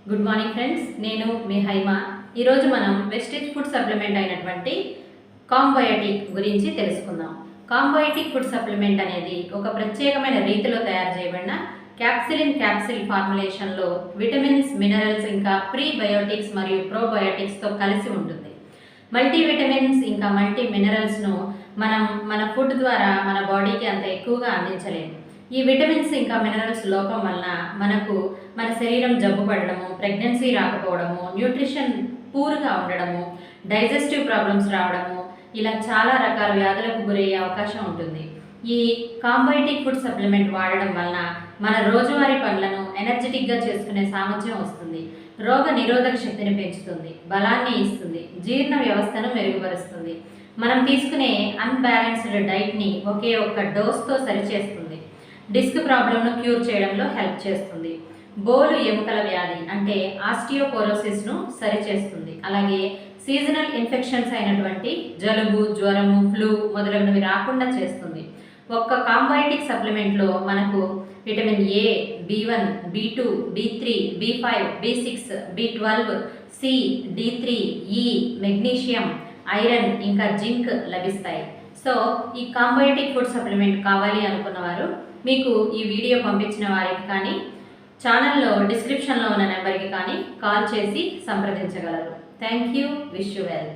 Good morning friends, నేను మీ హైమా. ఈరోజు మనం వెస్టేజ్ ఫుడ్ సప్లిమెంట్ అయినటువంటి కాంబయోటిక్ గురించి తెలుసుకుందాం. కాంబయోటిక్ ఫుడ్ సప్లిమెంట్ అనేది ఒక ప్రత్యేకమైన రీతిలో తయారు చేయబడిన క్యాప్సిల్ ఫార్ములేషన్లో విటమిన్స్, మినరల్స్ ఇంకా ప్రీబయోటిక్స్ మరియు ప్రోబయోటిక్స్తో కలిసి ఉంటుంది. మల్టీవిటమిన్స్ ఇంకా మల్టీ మినరల్స్ను మనం మన ఫుడ్ ద్వారా మన బాడీకి అంత ఎక్కువగా అందించలేము. ఈ విటమిన్స్ ఇంకా మినరల్స్ లోపం వలన మనకు మన శరీరం జబ్బు పడడము, ప్రెగ్నెన్సీ రాకపోవడము, న్యూట్రిషన్ పూర్గా ఉండడము, డైజెస్టివ్ ప్రాబ్లమ్స్ రావడము, ఇలా చాలా రకాల వ్యాధులకు గురయ్యే అవకాశం ఉంటుంది. ఈ కాంబయోటిక్ ఫుడ్ సప్లిమెంట్ వాడడం వలన మన రోజువారీ పనులను ఎనర్జెటిక్గా చేసుకునే సామర్థ్యం వస్తుంది, రోగ నిరోధక శక్తిని పెంచుతుంది, బలాన్ని ఇస్తుంది, జీర్ణ వ్యవస్థను మెరుగుపరుస్తుంది. మనం తీసుకునే అన్బ్యాలెన్స్డ్ డైట్ని ఒకే ఒక్క డోస్తో సరిచేస్తుంది. డిస్క్ ప్రాబ్లంను క్యూర్ చేయడంలో హెల్ప్ చేస్తుంది. బోలు ఎముకల వ్యాధి అంటే ఆస్టియోపోరోసిస్ను సరిచేస్తుంది. అలాగే సీజనల్ ఇన్ఫెక్షన్స్ అయినటువంటి జలుబు, జ్వరము, ఫ్లూ మొదలగునవి రాకుండా చేస్తుంది. ఒక్క కాంబయోటిక్ సప్లిమెంట్లో మనకు vitamin A, B1, B2, B3, B5, B6, B12, C, D3, E, magnesium, iron ఇంకా జింక్ లభిస్తాయి. సో ఈ కాంబయోటిక్ ఫుడ్ సప్లిమెంట్ కావాలి అనుకున్నవారు మీకు ఈ వీడియో పంపించిన వారికి కానీ ఛానల్లో డిస్క్రిప్షన్లో ఉన్న నెంబర్కి కానీ కాల్ చేసి సంప్రదించగలరు. Thank you. Wish you well.